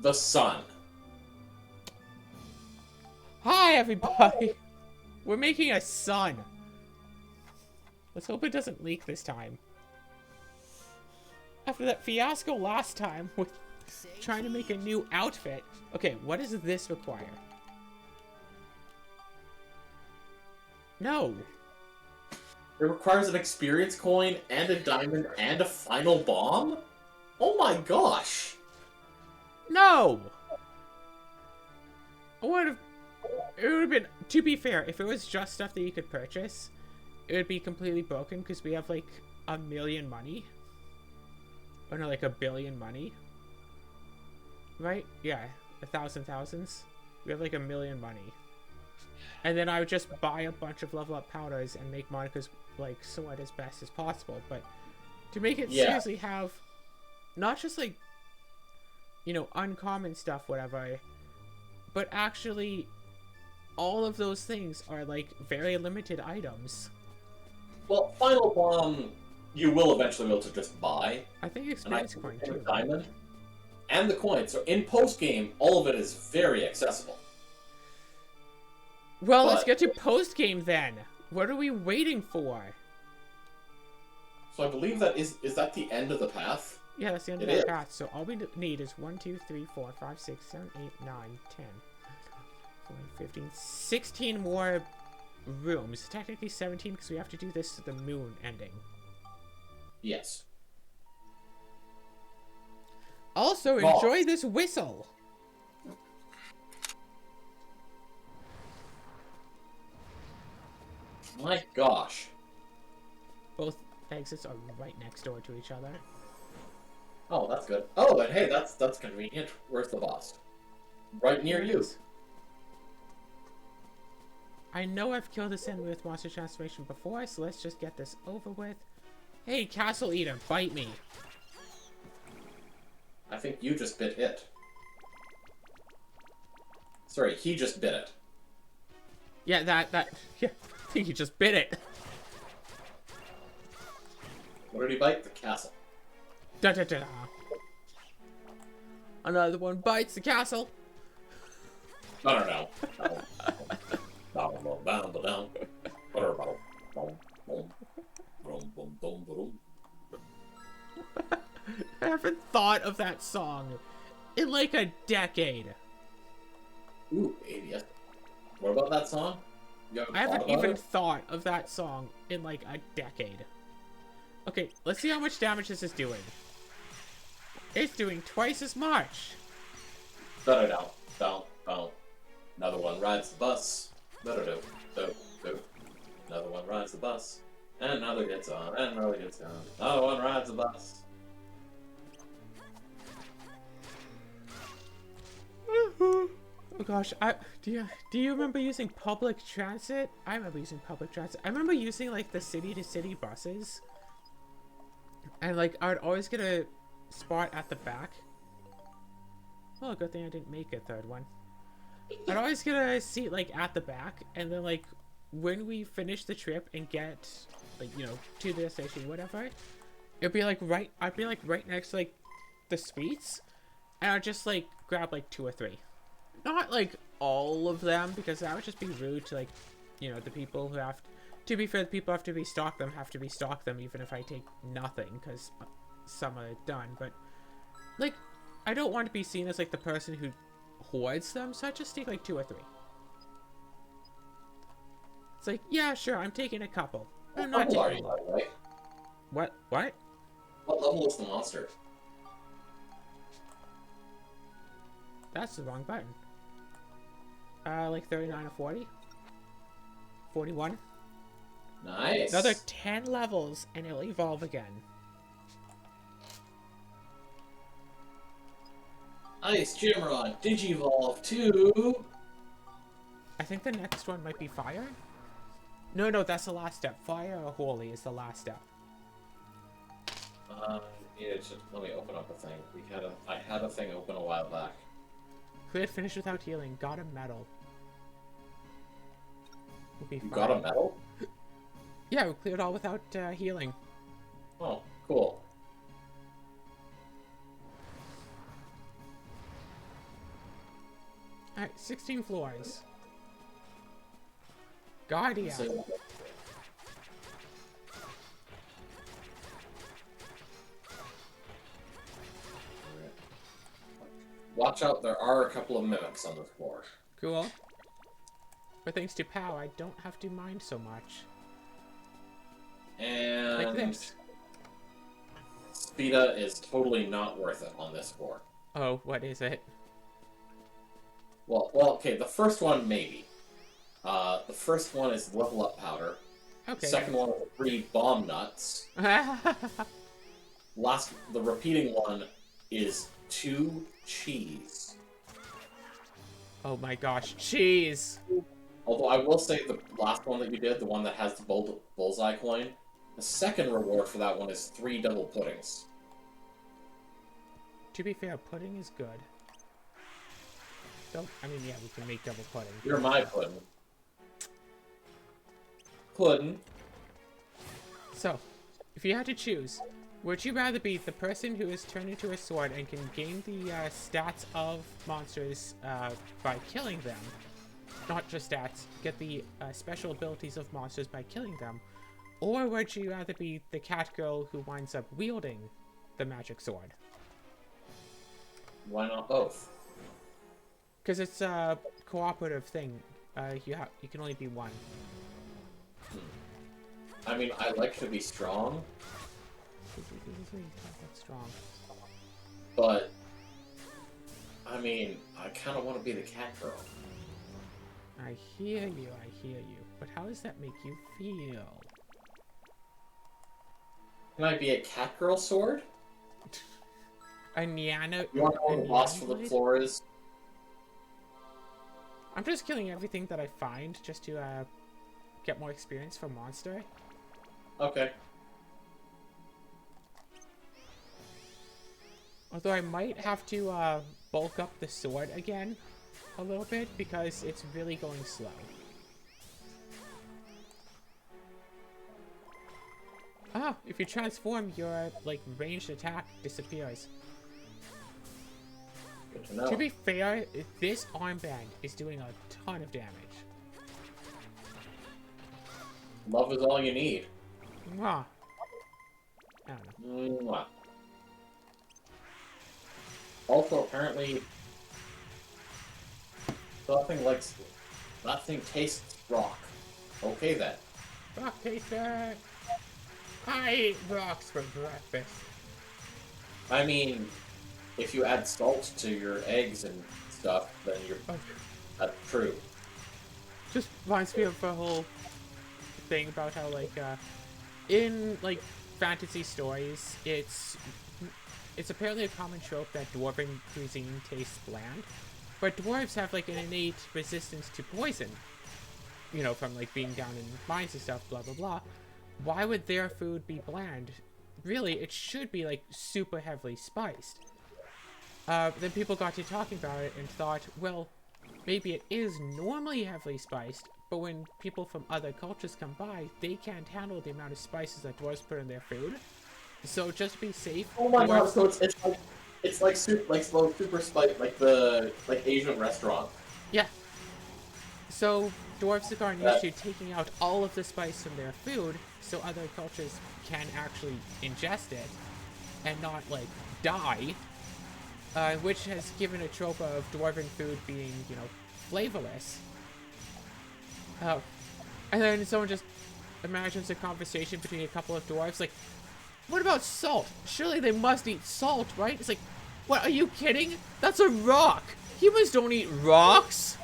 the sun. Hi, everybody. We're making a sun. Let's hope it doesn't leak this time. After that fiasco last time with trying to make a new outfit. Okay, what does this require? No. It requires an experience coin and a diamond and a final bomb? Oh my gosh! No! It would have been, to be fair, if it was just stuff that you could purchase, it would be completely broken because we have like a million money. Or no, like a billion money. Right? Yeah, 1,000 thousands. We have like a million money. And then I would just buy a bunch of level up powders and make Monica's like sword as best as possible. But to make it seriously have not just like, you know, uncommon stuff, whatever, but actually all of those things are like very limited items. Well, final bomb you will eventually be able to just buy. I think experience coin too. Diamond and the coin. So in post game, all of it is very accessible. Well, let's get to post game then. What are we waiting for? So I believe that is that the end of the path? Yeah, that's the end of the path. So all we need is 1, 2, 3, 4, 5, 6, 7, 8, 9, 10, 14, 15, 16 more rooms. Technically 17 because we have to do this to the moon ending. Yes. Also, enjoy this whistle. My gosh. Both exits are right next door to each other. Oh, that's good. Oh, but hey, that's convenient. Where's the boss? Right near you. I know I've killed this enemy with monster transformation before, so let's just get this over with. Hey, Castle Eater, bite me. I think you just bit it. Sorry, he just bit it. Yeah, yeah, I think he just bit it. What did he bite? The castle. Da da da da. Another one bites the castle. No. I haven't thought of that song in like a decade. Ooh, ABS. What about that song? I haven't even thought of that song in like a decade. Okay, let's see how much damage this is doing. It's doing twice as much. Down. Another one rides the bus. Another one rides the bus. And another gets on. And another gets on. Another one rides the bus. Oh gosh, do you remember using public transit? I remember using public transit. I remember using like the city to city buses. And like I would always get a spot at the back. Oh, good thing I didn't make a third one. I'd always get a seat like at the back, and then like when we finish the trip and get like, you know, to the station, whatever, it'd be like I'd be like right next to like the suites, and I'd just like grab like 2 or 3. Not like all of them, because that would just be rude to like, you know, the people who have to be fair, the people have to restock them even if I take nothing, because some are done. But like, I don't want to be seen as like the person who hoards them, so I just take like 2 or 3. It's like, yeah, sure, I'm taking a couple. I'm not taking all right? What? What level is the monster? That's the wrong button. Like 39 or 40? 41? Nice. Another 10 levels and it'll evolve again. Ice Gymron Digivolve 2. I think the next one might be fire? No, that's the last step. Fire or holy is the last step. Yeah, just let me open up a thing. I had a thing open a while back. Cleared finish without healing. Got a medal. You got a medal? Yeah, we cleared all without healing. Oh, cool. Alright, 16 floors. Guardia. So, watch out, there are a couple of mimics on the floor. Cool. But thanks to POW, I don't have to mind so much. And Like this. Speeda is totally not worth it on this floor. Oh, what is it? Well, okay, the first one, maybe. The first one is level up powder. Okay. Second one is 3 bomb nuts. The repeating one is 2 cheese. Oh my gosh, cheese! Although I will say the last one that you did, the one that has the bullseye coin, the second reward for that one is 3 double puddings. To be fair, pudding is good. I mean, yeah, we can make double pudding. You're my pudding. Pudding. So, if you had to choose, would you rather be the person who is turned into a sword and can gain the stats of monsters by killing them? Not just stats, get the special abilities of monsters by killing them. Or would you rather be the cat girl who winds up wielding the magic sword? Why not both? Because it's a cooperative thing. You can only be one. I mean, I like to be strong, Strong. but I mean, I kind of want to be the cat girl. I hear you, But how does that make you feel? Can I be a cat girl sword? A Niana. You want to know what the boss for the floor is? I'm just killing everything that I find just to get more experience for monster. Okay. Although I might have to bulk up the sword again a little bit because it's really going slow. Ah, if you transform, your like ranged attack disappears. Good to know. To be fair, this armband is doing a ton of damage. Love is all you need. Mwah. I don't know. Mwah. Also, apparently, that thing tastes rock. Okay then. Rock taster! I eat rocks for breakfast. I mean, if you add salt to your eggs and stuff, then that's true. Just reminds me of the whole thing about how, like, in, like, fantasy stories, it's apparently a common trope that dwarven cuisine tastes bland. But dwarves have, like, an innate resistance to poison. You know, from, like, being down in mines and stuff, blah, blah, blah. Why would their food be bland? Really, it should be, like, super heavily spiced. Then people got to talking about it and thought, well, maybe it is normally heavily spiced, but when people from other cultures come by, they can't handle the amount of spices that dwarves put in their food. So just to be safe, Oh my god! dwarves... So it's like slow super spice, like the Asian restaurant. Yeah. So dwarves have gotten used to taking out all of the spice from their food, so other cultures can actually ingest it and not like die. Which has given a trope of dwarven food being, you know, flavorless. And then someone just imagines a conversation between a couple of dwarves, like, what about salt? Surely they must eat salt, right? It's like, what, are you kidding? That's a rock! Humans don't eat rocks!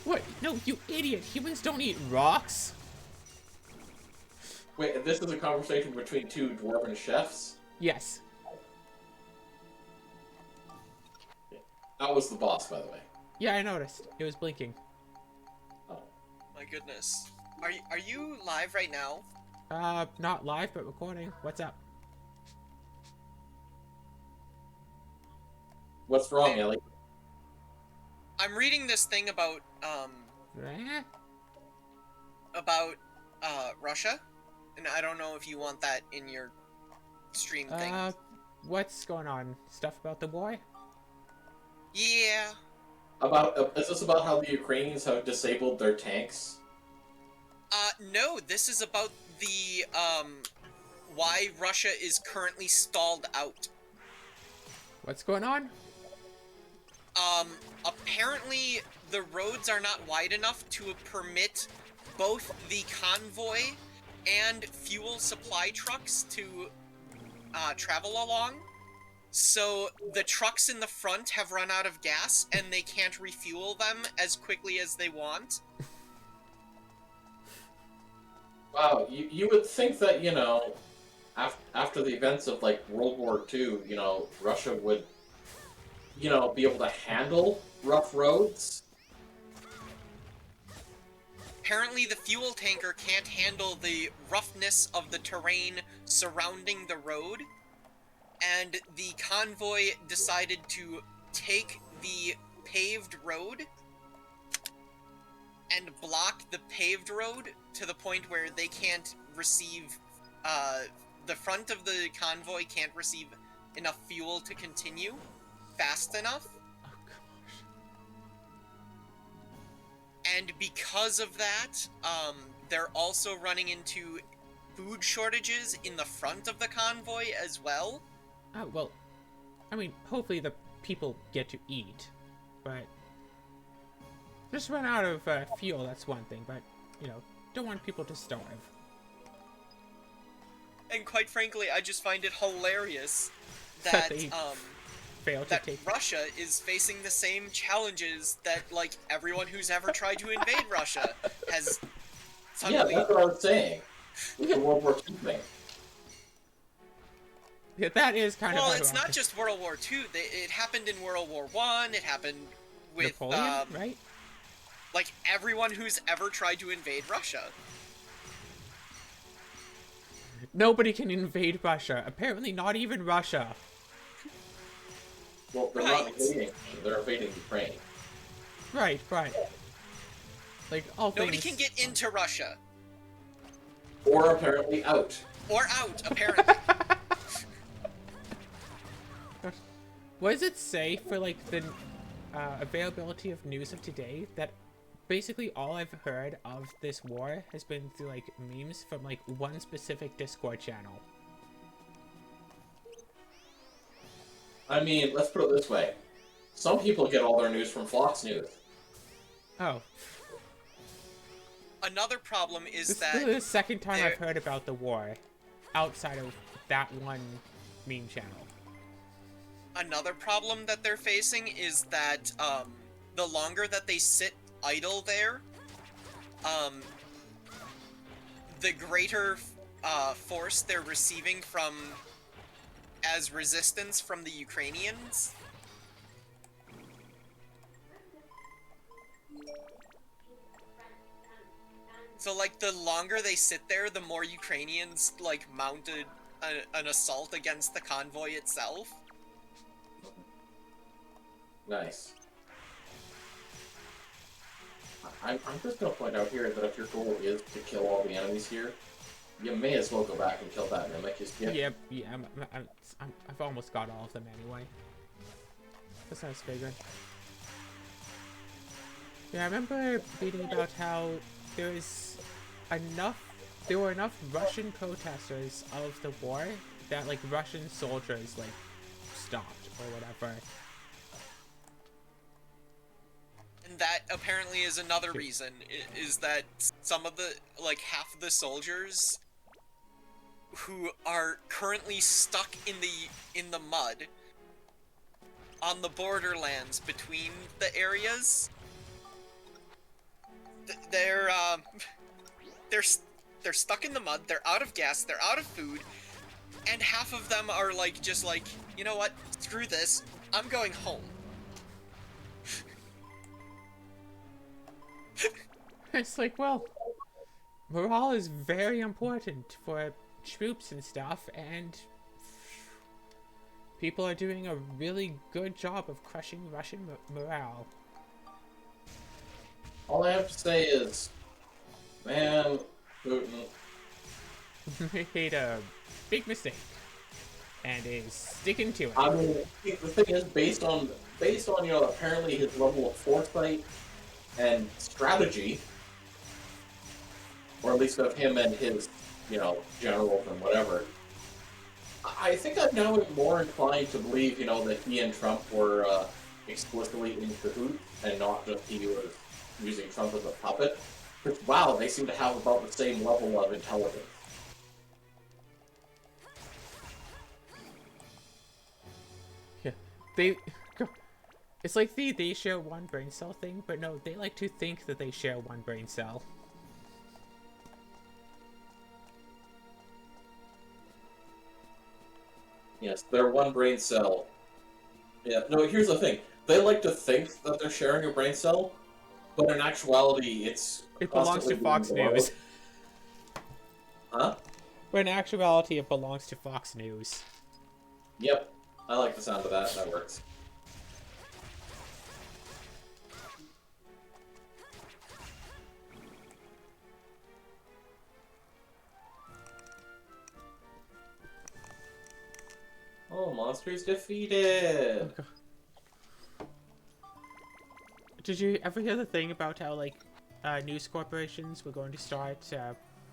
What? No, you idiot! Humans don't eat rocks! Wait, and this is a conversation between 2 dwarven chefs? Yes. That was the boss, by the way. Yeah, I noticed. It was blinking. Oh. My goodness. Are you live right now? Not live, but recording. What's up? What's wrong, Ellie? I'm reading this thing about, Eh? about, Russia. And I don't know if you want that in your stream thing. What's going on? Stuff about the war? Yeah. Is this about how the Ukrainians have disabled their tanks? No, this is about the, why Russia is currently stalled out. What's going on? Apparently the roads are not wide enough to permit both the convoy and fuel supply trucks to, travel along. So the trucks in the front have run out of gas and they can't refuel them as quickly as they want. Wow, you would think that, after the events of, like, World War II, Russia would, be able to handle rough roads. Apparently the fuel tanker can't handle the roughness of the terrain surrounding the road, and the convoy decided to take the paved road and block the paved road to the point where they can't receive, the front of the convoy can't receive enough fuel to continue fast enough. Oh gosh. And because of that, they're also running into food shortages in the front of the convoy as well. Oh, well, I mean, hopefully the people get to eat, but just run out of fuel, that's one thing, but, don't want people to starve. And quite frankly, I just find it hilarious That that, they fail to that take... Russia is facing the same challenges that, like, everyone who's ever tried to invade Russia has Yeah, suddenly... that's what I was saying. With the World War II thing. Yeah, that is kind of... Well, it's not just World War II. It happened in World War I. It happened with, Napoleon, right? like, everyone who's ever tried to invade Russia. Nobody can invade Russia. Apparently not even Russia. Well, they're not invading. They're invading Ukraine. Right. Like, all Nobody things... can get into Russia. Or apparently out. Or out, apparently. What does it say for, like, the availability of news of today? That basically all I've heard of this war has been through, like, memes from, like, one specific Discord channel. I mean, let's put it this way. Some people get all their news from Fox News. Oh. Another problem is This that... is the second time I've heard about the war outside of that one meme channel. Another problem that they're facing is that, the longer that they sit idle there, the greater, force they're receiving from... as resistance from the Ukrainians. So, like, the longer they sit there, the more Ukrainians, like, mounted an assault against the convoy itself. Nice. I'm just gonna point out here that if your goal is to kill all the enemies here, you may as well go back and kill that mimic. Yeah, I've almost got all of them anyway. That's what I was figuring. Yeah, I remember reading about how there were enough Russian protesters of the war that, like, Russian soldiers, like, stopped or whatever. And that apparently is another reason, is that some of the, like, half of the soldiers who are currently stuck in the mud on the borderlands between the areas, they're stuck in the mud, they're out of gas, they're out of food, and half of them are, like, just like, you know what, screw this, I'm going home. It's like, well, morale is very important for troops and stuff, and people are doing a really good job of crushing Russian morale. All I have to say is, man, Putin. Made a big mistake. and is sticking to it. I mean, the thing is, based on apparently his level of foresight and strategy, or at least of him and his generals and whatever. I think I'm now more inclined to believe that he and Trump were explicitly in cahoots and not just he was using Trump as a puppet. Because wow, they seem to have about the same level of intelligence. Yeah, they. It's like they share one brain cell thing, but no, they like to think that they share one brain cell. Yes, they're one brain cell. Yeah, no, here's the thing. They like to think that they're sharing a brain cell, but in actuality, It belongs to Fox News. Huh? But in actuality, it belongs to Fox News. Yep. I like the sound of that. That works. Oh, monsters defeated! Did you ever hear the thing about how, like, news corporations were going to start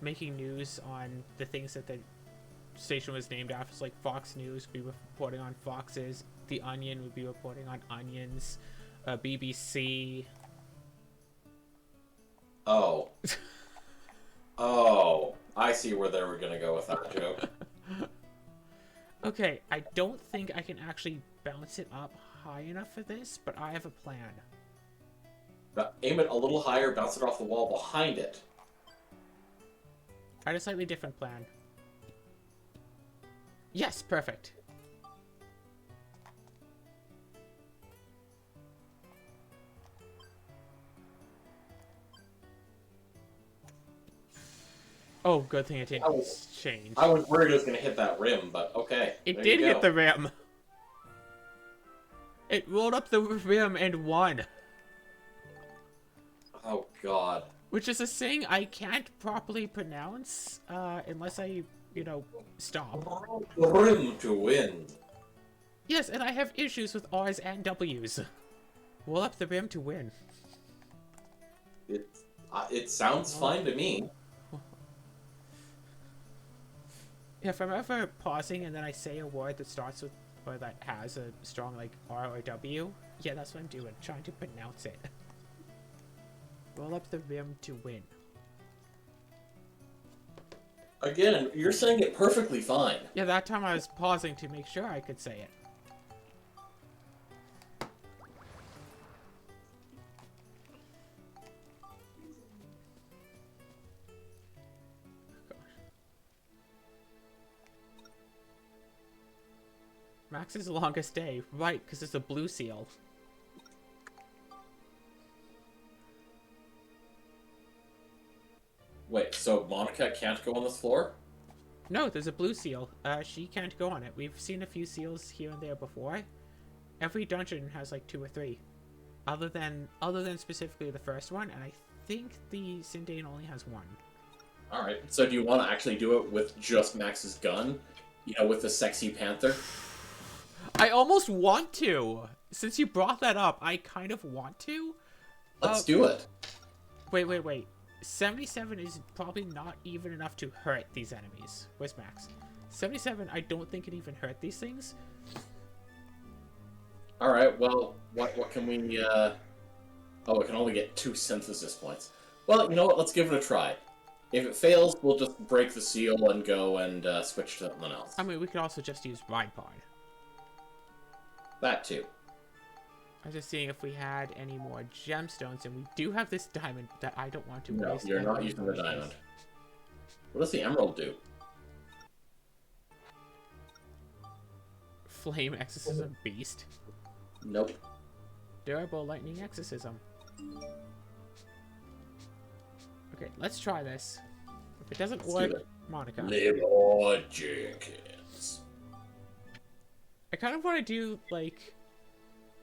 making news on the things that the station was named after? So, like, Fox News would be reporting on foxes, The Onion would be reporting on onions, BBC. Oh. Oh. I see where they were gonna go with that joke. Okay, I don't think I can actually bounce it up high enough for this, but I have a plan. Aim it a little higher, bounce it off the wall behind it. I had a slightly different plan. Yes, perfect. Oh, good thing it didn't change. I was worried it was going to hit that rim, but okay. It did hit the rim. It rolled up the rim and won. Oh, God. Which is a saying I can't properly pronounce unless I, stop. Rim to win. Yes, and I have issues with R's and W's. Roll up the rim to win. It sounds fine to me. If I'm ever pausing and then I say a word that starts with, or that has a strong, like, R or W, yeah, that's what I'm doing, trying to pronounce it. Roll up the rim to win. Again, you're saying it perfectly fine. Yeah, that time I was pausing to make sure I could say it. Max's longest day. Right, because it's a blue seal. Wait, so Monica can't go on this floor? No, there's a blue seal. She can't go on it. We've seen a few seals here and there before. Every dungeon has like 2 or 3. Other than specifically the first one, and I think the Sindane only has 1. Alright, so do you want to actually do it with just Max's gun? With the sexy panther? I almost want to. Since you brought that up, I kind of want to. Let's do it. Wait. 77 is probably not even enough to hurt these enemies. Where's Max? 77, I don't think can even hurt these things. Alright, well, what can we, Oh, we can only get 2 synthesis points. Well, you know what, let's give it a try. If it fails, we'll just break the seal and go and switch to something else. I mean, we could also just use Ride Pod. That too. I was just seeing if we had any more gemstones, and we do have this diamond that I don't want to No, waste. you're not using the diamond. What does the emerald do? Flame Exorcism Beast. Nope. Durable Lightning Exorcism. Okay, let's try this. If it doesn't work, Monica. Lord Jenkins. I kind of want to do, like,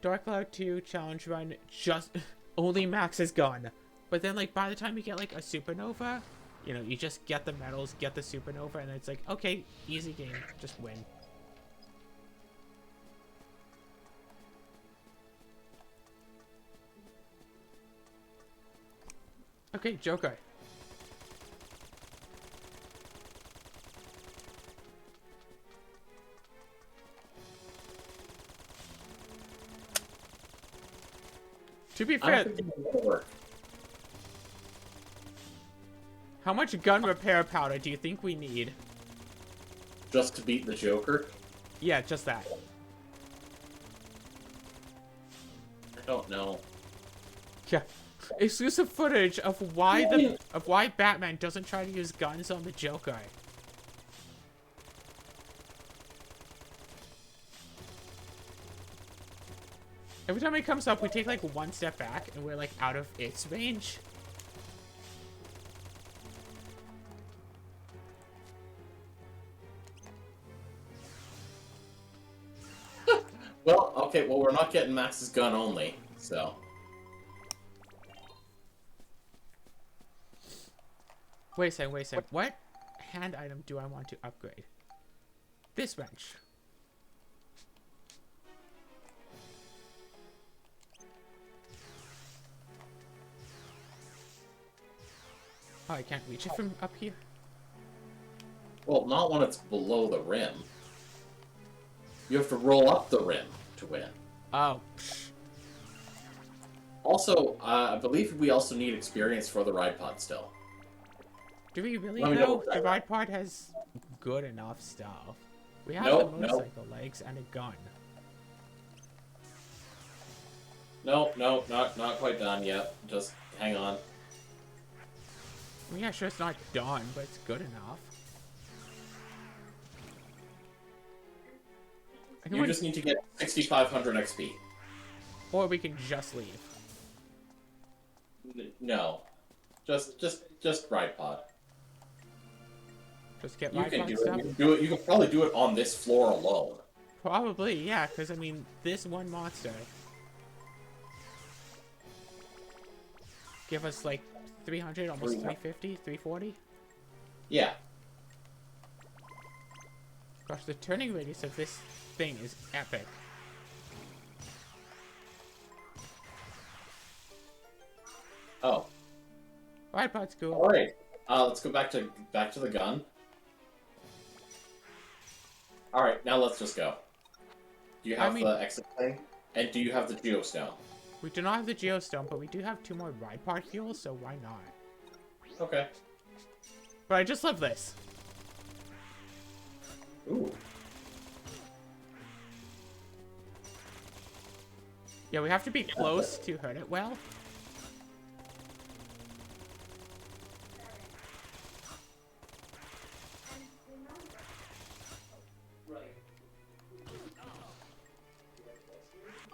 Dark Cloud 2 challenge run, just only Max's gun. But then, like, by the time you get, like, a supernova, you just get the medals, get the supernova, and it's like, okay, easy game, just win. Okay, Joker. To be I don't fair, think it's gonna work. how much gun repair powder do you think we need? Just to beat the Joker? Yeah, just that. I don't know. Yeah. Exclusive footage of why Batman doesn't try to use guns on the Joker. Every time it comes up, we take like one step back and we're like out of its range. Well, okay, well, we're not getting Max's gun only, so. Wait a second, wait a second. What hand item do I want to upgrade? This wrench. Oh, I can't reach it from up here? Well, not when it's below the rim. You have to roll up the rim to win. Oh, psh. Also, I believe we also need experience for the ride pod still. Do we really Let me know? double check The that. ride pod has good enough stuff. We have Nope, the motorcycle legs and a gun. No, not quite done yet. Just hang on. I mean, yeah, sure, it's not done, but it's good enough. I You just need to get 6,500 XP. Or we can just leave. No. Just ride pod. Just get You ride can pod do stuff? it. You can do it. You can probably do it on this floor alone. Probably, yeah, because I mean, this one monster give us like 300, almost 350, 340. Yeah. Gosh, the turning radius of this thing is epic. Oh. Ride pod's cool. All right. Let's go back to the gun. All right. Now let's just go. Do you have the exit thing? And do you have the geostone? We do not have the geostone, but we do have 2 more ride pod fuels, so why not? Okay. But I just love this. Ooh. Yeah, we have to be close to hurt it well.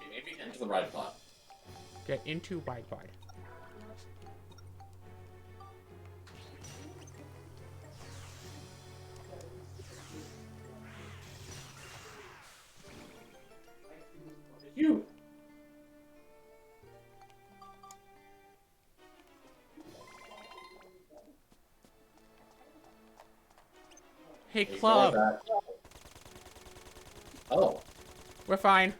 Maybe into the ride pod. Get into ride pod. You. Hey, Ignore club. that. Oh. We're fine.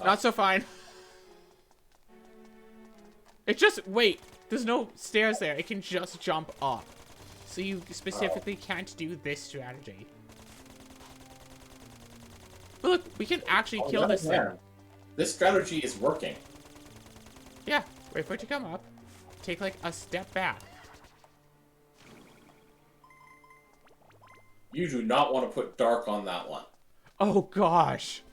Not so fine. It just, wait, there's no stairs there. It can just jump up. So you specifically can't do this strategy. But look, we can actually kill this thing. This strategy is working. Yeah, wait for it to come up. Take like a step back. You do not want to put dark on that one. Oh gosh.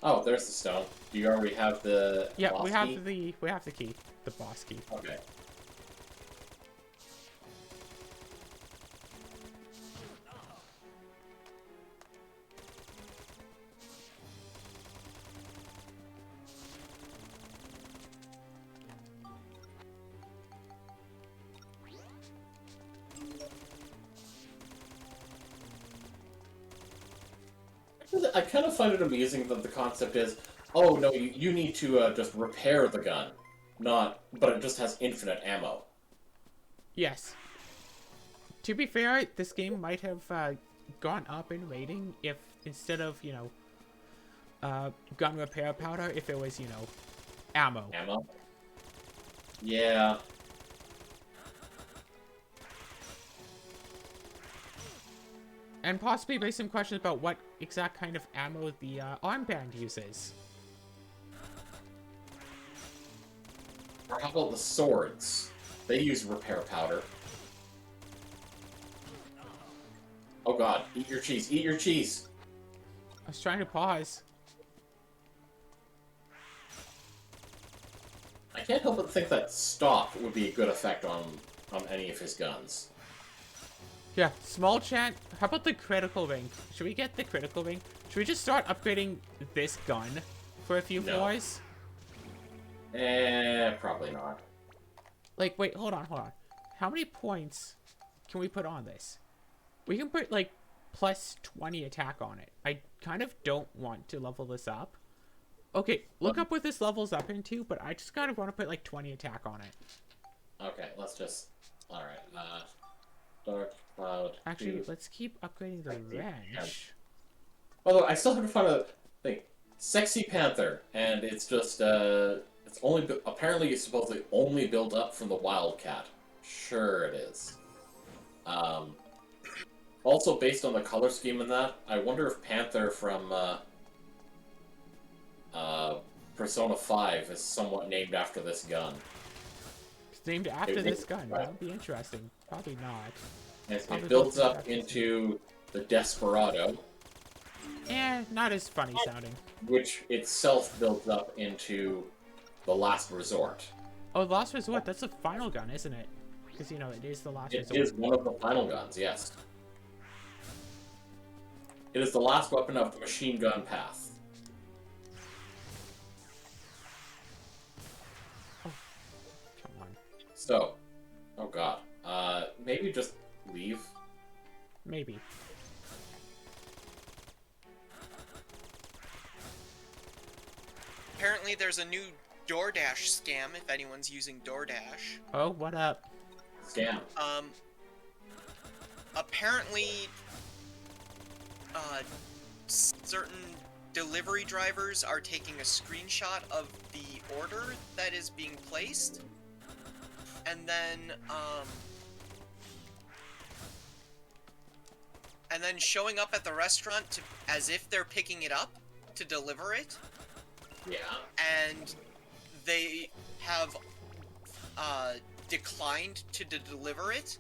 Oh, there's the stone. Do you already have the Yeah, boss we have key? the key, the boss key. Okay. I kind of find it amusing that the concept is, oh no, you need to just repair the gun, but it just has infinite ammo. Yes. To be fair, this game might have gone up in rating if instead of, you know, gun repair powder, if it was, you know, ammo. Ammo? Yeah. And possibly raise some questions about what exact kind of ammo the armband uses. Or how about the swords? They use repair powder. Oh god, eat your cheese, eat your cheese! I was trying to pause. I can't help but think that stop would be a good effect on any of his guns. Yeah, small chat. How about the critical ring? Should we get the critical ring? Should we just start upgrading this gun for a few floors? Probably not. Like, wait, hold on. How many points can we put on this? We can put, like, plus 20 attack on it. I kind of don't want to level this up. Okay, look up what this levels up into, but I just kind of want to put, like, 20 attack on it. Okay, let's just... Alright, Dark Cloud... Actually, let's keep upgrading the wrench. Although, I still haven't found a thing. Sexy Panther, and it's just, it's only... Apparently, it's supposedly only built up from the Wildcat. Sure it is. Also, based on the color scheme in that, I wonder if Panther from, Persona 5 is somewhat named after this gun. It's named after this gun. That would be interesting. Probably not. It builds up into the Desperado. Not as funny sounding. Which itself builds up into the Last Resort. Oh, Last Resort, that's the final gun, isn't it? Because, you know, it is the Last Resort. It is one of the final guns, yes. It is the last weapon of the machine gun path. Oh, come on. So, oh god. Maybe just leave? Maybe. Apparently there's a new DoorDash scam if anyone's using DoorDash. Oh, what up? Scam. Apparently, certain delivery drivers are taking a screenshot of the order that is being placed, and then showing up at the restaurant as if they're picking it up to deliver it. Yeah. And they have declined to deliver it,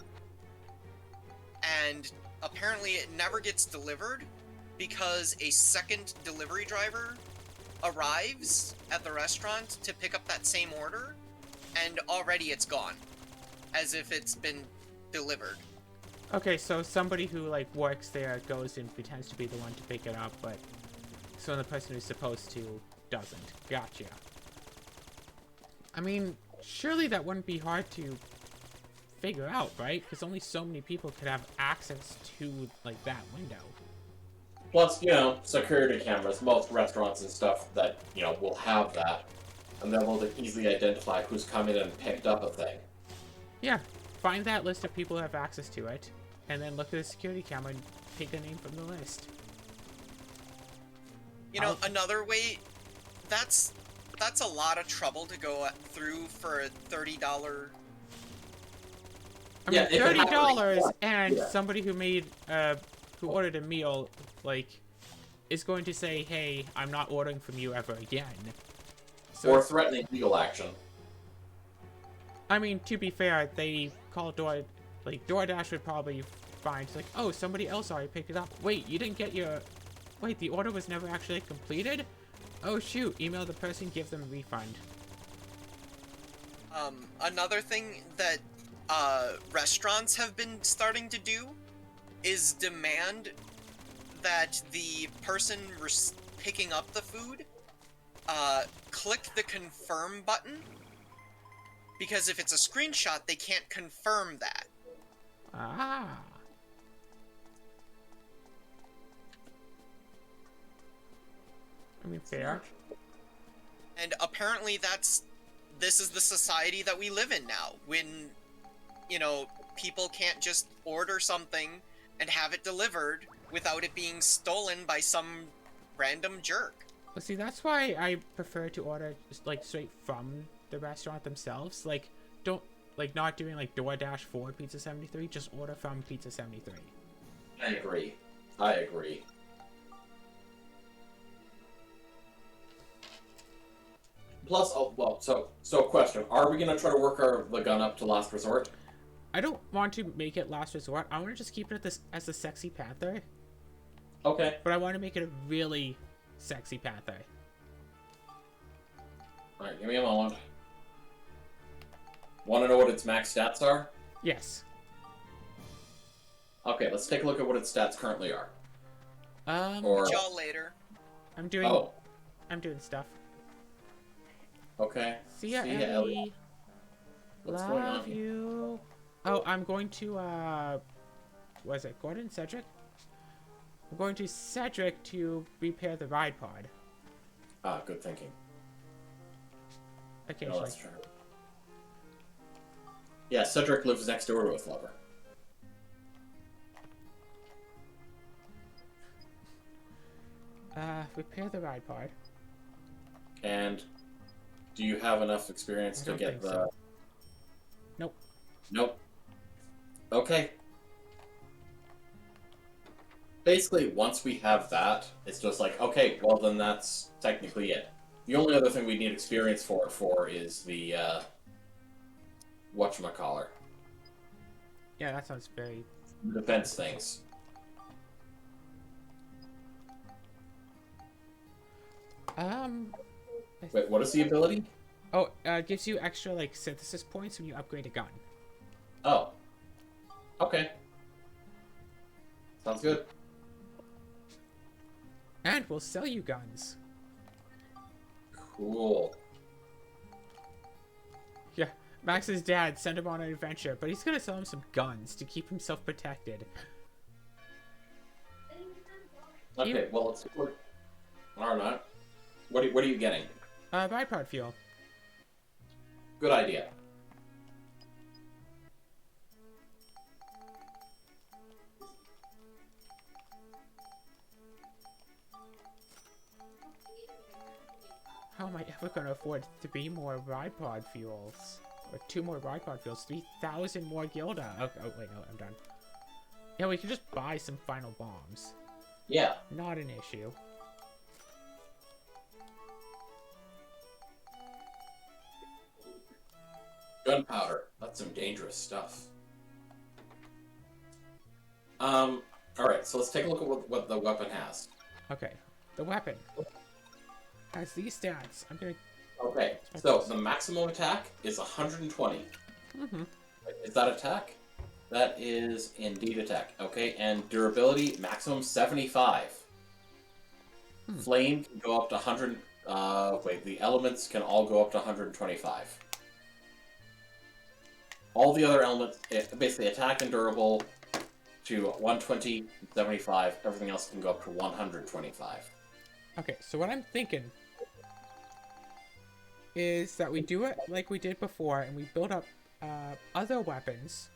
and apparently it never gets delivered because a second delivery driver arrives at the restaurant to pick up that same order, and already it's gone, as if it's been delivered. Okay, so somebody who, like, works there goes and pretends to be the one to pick it up, but so the person who's supposed to doesn't. Gotcha. I mean, surely that wouldn't be hard to figure out, right? Because only so many people could have access to, like, that window. Plus, you know, security cameras, most restaurants and stuff that, you know, will have that. And they're able to easily identify who's come in and picked up a thing. Yeah, find that list of people who have access to it, and then look at the security camera and pick a name from the list. You know, another way, that's a lot of trouble to go through for a $30. I mean, Yeah, $30 and somebody who made, who ordered a meal, like, is going to say, hey, I'm not ordering from you ever again. So or threatening legal action. I mean, to be fair, they call DoorDash would probably find, like, oh, somebody else already picked it up. Wait, you didn't get your... Wait, the order was never actually completed? Oh, shoot. Email the person, give them a refund. Another thing that, restaurants have been starting to do is demand that the person picking up the food, click the confirm button. Because if it's a screenshot, they can't confirm that. Ah. I mean, fair. And apparently this is the society that we live in now. When, you know, people can't just order something and have it delivered without it being stolen by some random jerk. Well, see, that's why I prefer to order, like, straight from the restaurant themselves. Like, don't like not doing like DoorDash for Pizza 73. Just order from Pizza 73. I agree. I agree. Plus, oh, well, so question: are we gonna try to work the gun up to last resort? I don't want to make it last resort. I want to just keep it as the sexy panther. Okay. But I want to make it a really sexy panther. All right, give me a moment. Want to know what its max stats are? Yes. Okay, let's take a look at what its stats currently are. Catch y'all later. I'm doing. Oh. I'm doing stuff. Okay. See ya, Ellie. Ellie. What's going on Love here? you. Oh, I'm going to was it Gordon? Cedric? I'm going to Cedric to repair the ride pod. Ah, good thinking. Occasionally. No, that's true. Yeah, Cedric lives next door to a flubber. Repair the ride pod. And do you have enough experience I to don't get think the... so. Nope. Nope. Okay. Basically, once we have that, it's just like, okay, well then that's technically it. The only other thing we need experience for is the, whatchamacallit. Yeah, that sounds very... Defense things. Wait, what is the ability? Oh, gives you extra, like, synthesis points when you upgrade a gun. Oh. Okay. Sounds good. And we'll sell you guns. Cool. Yeah, Max's dad sent him on an adventure, but he's gonna sell him some guns to keep himself protected. Okay, well, let's... Alright. What are you getting? Bipod fuel. Good idea. How am I ever gonna afford 3 more ride pod fuels? Or 2 more ride pod fuels? 3,000 more Gilda. Oh, wait, no, I'm done. Yeah, we can just buy some final bombs. Yeah. Not an issue. Gunpowder. That's some dangerous stuff. Alright, so let's take a look at what the weapon has. Okay, the weapon has these stats. I'm gonna... Okay, so the maximum attack is 120. Mm-hmm. Is that attack? That is indeed attack. Okay, and durability, maximum 75. Flame can go up to 100... wait, the elements can all go up to 125. All the other elements, basically attack and durable, to 120, 75. Everything else can go up to 125. Okay, so what I'm thinking is that we do it like we did before, and we build up other weapons.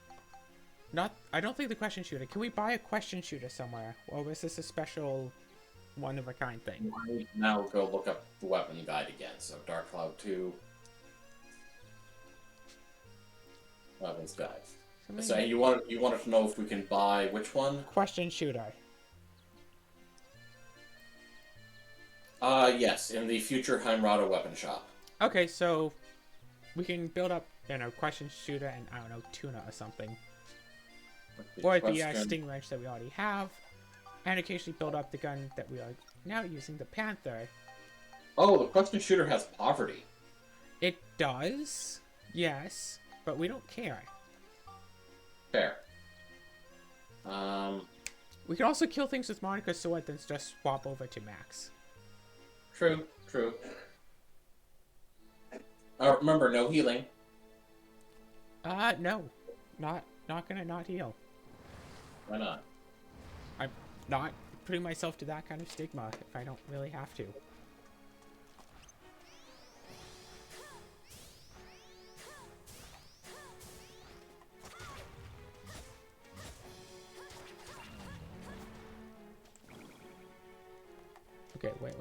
I don't think the question shooter. Can we buy a question shooter somewhere, or was this a special one-of-a-kind thing? Now go look up the weapon guide again. So Dark Cloud 2. Weapons guide. So you wanted to know if we can buy which one? Question shooter. Yes, in the future Heimrada weapon shop. Okay, so we can build up, question shooter and, I don't know, tuna or something. Or the sting wrench that we already have. And occasionally build up the gun that we are now using, the Panther. Oh, the question shooter has poverty. It does, yes, but we don't care. Fair. We can also kill things with Monica's sword, then just swap over to Max. True. Remember, no healing. No. Not gonna not heal. Why not? I'm not putting myself to that kind of stigma if I don't really have to. Okay, wait.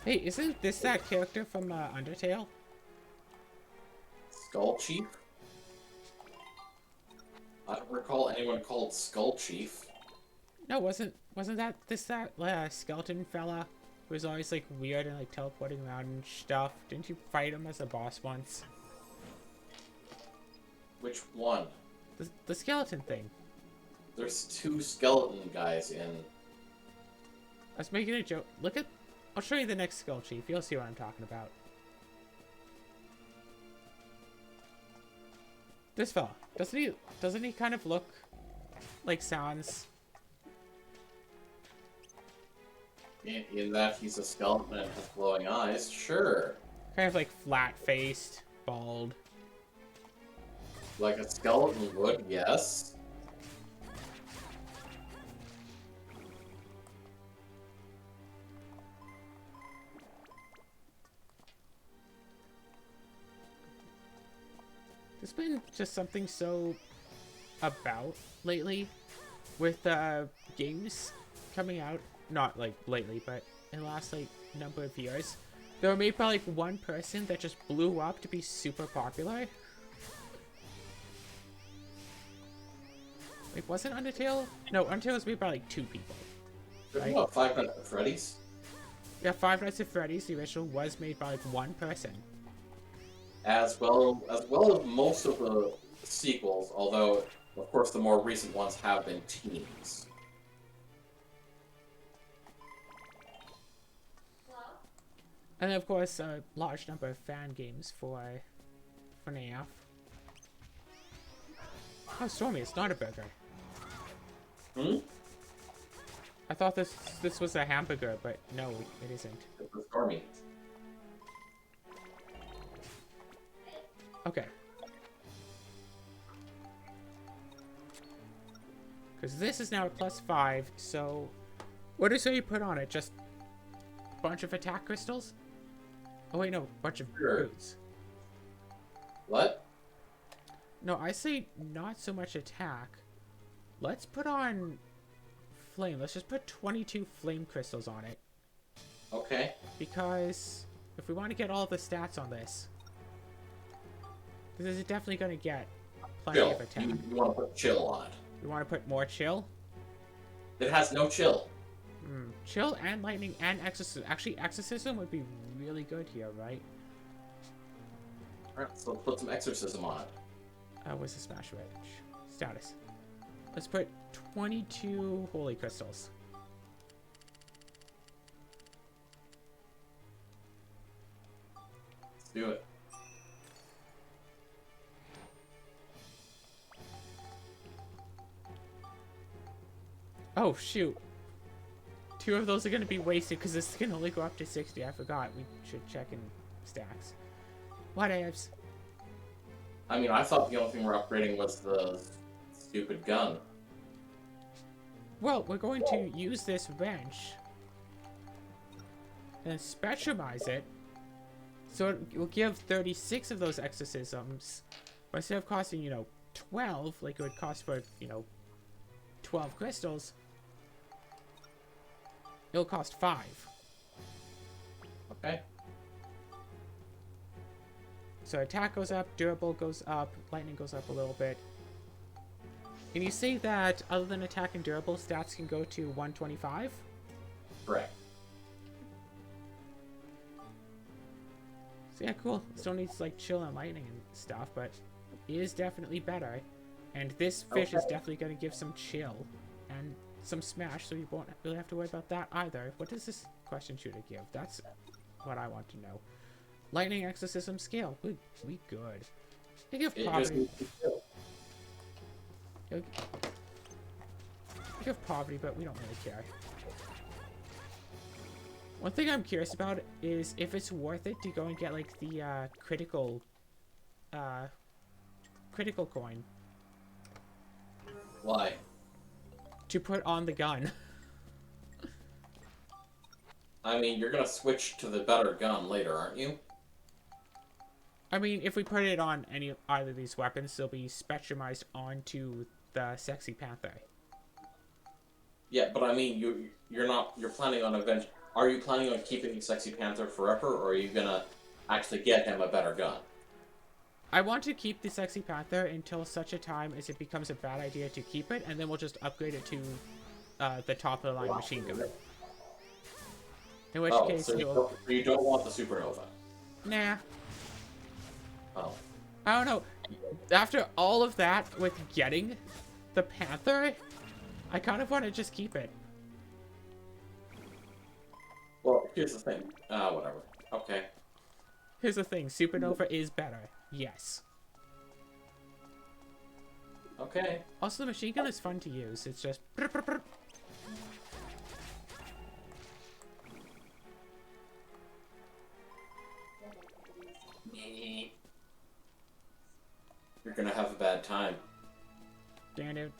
Hey, isn't this that character from Undertale? Skull Chief? I don't recall anyone called Skull Chief. No, wasn't that that skeleton fella who was always like weird and like teleporting around and stuff? Didn't you fight him as a boss once? Which one? The skeleton thing. There's two skeleton guys in. I was making a joke. Look at. I'll show you the next Skull Chief. You'll see what I'm talking about. This fella. Doesn't he kind of look like Sans? In that he's a skeleton and has glowing eyes, sure. Kind of like flat-faced, bald. Like a skeleton would, yes. There's been just something so about lately with games coming out. Not like lately, but in the last like number of years. They were made by like one person that just blew up to be super popular. Like, wasn't Undertale? No, Undertale was made by like 2 people. Right? What, Five Nights at Freddy's? Yeah, Five Nights at Freddy's, the original, was made by like 1 person. As well as most of the sequels, although of course the more recent ones have been teams. And then, of course, a large number of fan games for FNAF. Oh, Stormy, it's not a burger. Hmm? I thought this was a hamburger, but no, it isn't. It's a Stormy. Okay. Because this is now a +5, so... What is it you put on it? Just a bunch of attack crystals? Oh wait, no, bunch of boots. What? No, I say not so much attack. Let's put on flame. Let's just put 22 flame crystals on it. Okay. Because if we want to get all the stats on this is definitely going to get plenty Chill. of attack. You want to put chill on it. We want to put more chill? It has no chill. Chill and lightning and exorcism. Actually, exorcism would be really good here, right? Alright, so let's put some exorcism on it. What's the smash rage? Status. Let's put 22 holy crystals. Let's do it. Oh, shoot. 2 of those are going to be wasted because this can only go up to 60. I forgot. We should check in stacks. Whatevs. I mean, I thought the only thing we're upgrading was the stupid gun. Well, we're going to use this wrench and spectrumize it, so it will give 36 of those exorcisms, but instead of costing, 12, like it would cost for, 12 crystals, it'll cost 5. Okay. So attack goes up, durable goes up, lightning goes up a little bit. Can you say that other than attack and durable, stats can go to 125? Correct. So yeah, cool. Still needs like chill and lightning and stuff, but it is definitely better. And this fish is definitely going to give some chill and some smash, so you won't really have to worry about that either. What does this question shooter give? That's what I want to know. Lightning exorcism scale. We good. They give poverty. They give poverty, but we don't really care. One thing I'm curious about is if it's worth it to go and get like the critical coin. Why? To put on the gun. I mean, you're gonna switch to the better gun later, aren't you? I mean, if we put it on either of these weapons, they'll be spectrumized onto the Sexy Panther. Yeah, but I mean, you're planning on are you planning on keeping Sexy Panther forever, or are you gonna actually get him a better gun? I want to keep the Sexy Panther until such a time as it becomes a bad idea to keep it, and then we'll just upgrade it to the top of the line machine gun. In which case, so you don't want the Supernova? Nah. Oh. I don't know. After all of that with getting the Panther, I kind of want to just keep it. Well, here's the thing. Whatever. Okay. Here's the thing. Supernova is better. Yes. Okay. Also, the machine gun is fun to use. It's just... You're gonna have a bad time. Down.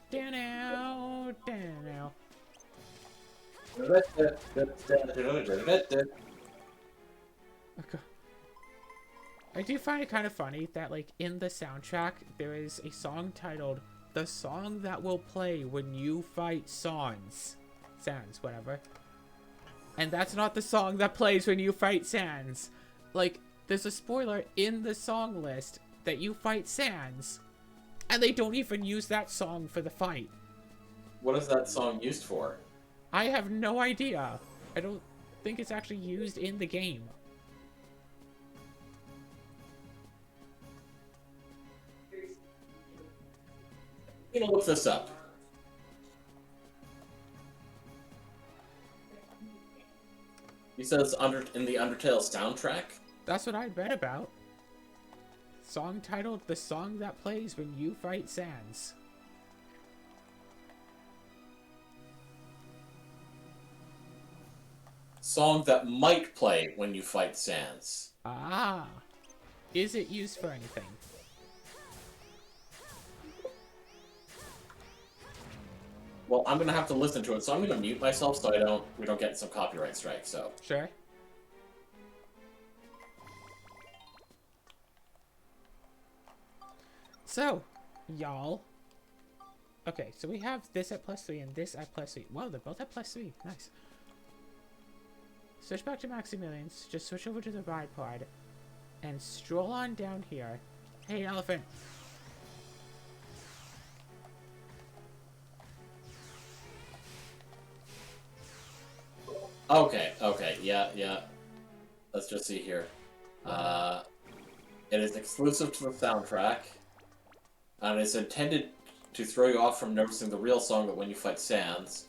Okay. I do find it kind of funny that, like, in the soundtrack, there is a song titled "The Song That Will Play When You Fight Sans," whatever. And that's not the song that plays when you fight Sans. Like, there's a spoiler in the song list that you fight Sans, and they don't even use that song for the fight. What is that song used for? I have no idea. I don't think it's actually used in the game. I'm gonna look this up. He says in the Undertale soundtrack? That's what I read about. Song titled "The Song That Plays When You Fight Sans." Song that might play when you fight Sans. Ah. Is it used for anything? Well, I'm gonna have to listen to it, so I'm gonna mute myself so we don't get some copyright strike, so. Sure. So, y'all. Okay, so we have this at +3 and this at +3. Wow, they're both at +3. Nice. Switch back to Maximilian's. Just switch over to the ride pod. And stroll on down here. Hey, elephant. Okay, yeah. Let's just see here. It is exclusive to the soundtrack, and it's intended to throw you off from noticing the real song that when you fight Sans.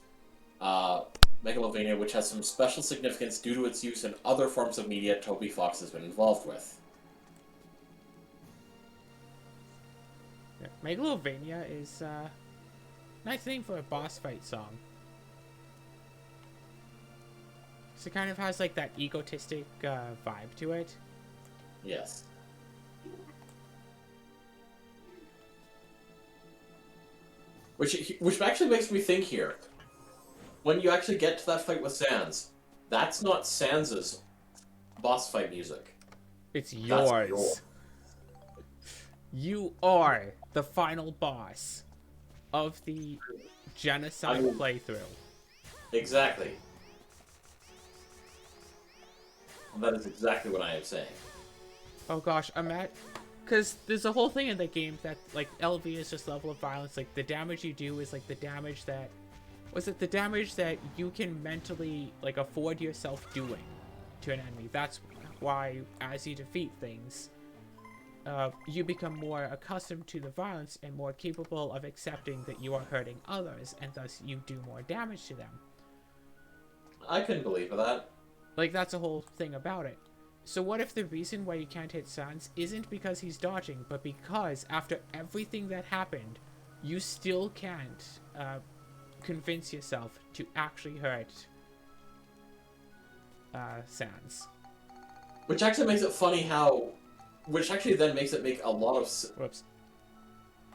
Megalovania, which has some special significance due to its use in other forms of media Toby Fox has been involved with. Yeah, Megalovania is nice name for a boss fight song. So it kind of has like that egotistic vibe to it. Yes. Which actually makes me think here. When you actually get to that fight with Sans, that's not Sans's boss fight music. It's yours. You are the final boss of the genocide playthrough. Exactly. That is exactly what I am saying. Oh gosh, I'm at... Because there's a whole thing in the game that, like, LV is just level of violence. Like, the damage you do is, like, the damage that... Was it the damage that you can mentally, like, afford yourself doing to an enemy? That's why, as you defeat things, you become more accustomed to the violence and more capable of accepting that you are hurting others, and thus you do more damage to them. I couldn't believe that. Like, that's the whole thing about it. So what if the reason why you can't hit Sans isn't because he's dodging, but because after everything that happened, you still can't convince yourself to actually hurt Sans? Which actually makes it funny how... Which actually then makes it make a lot of... Whoops.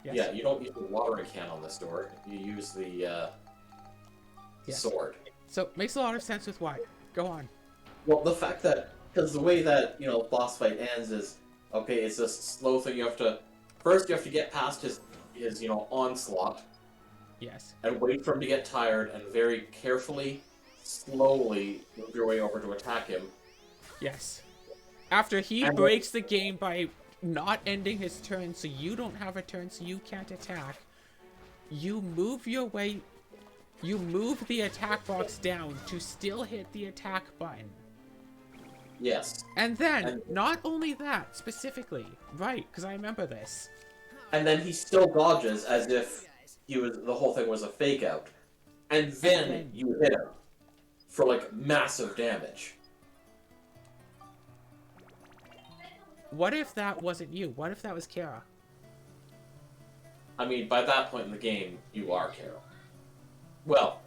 Yes. Yeah, you don't use the watering can on this door. You use the sword. So, it makes a lot of sense with why. Go on. Well, the fact that... Because the way that, boss fight ends is... Okay, it's this slow thing. You have to... First, you have to get past his onslaught. Yes. And wait for him to get tired and very carefully, slowly move your way over to attack him. Yes. After he And breaks the game by not ending his turn, so you don't have a turn, so you can't attack, you move your way. You move the attack box down to still hit the attack button. yes. And then, not only that, specifically, right, because I remember this. And then he still dodges as if the whole thing was a fake out. And then you hit him for like massive damage. What if that wasn't you? What if that was Kara? I mean, by that point in the game, you are Carol. Well,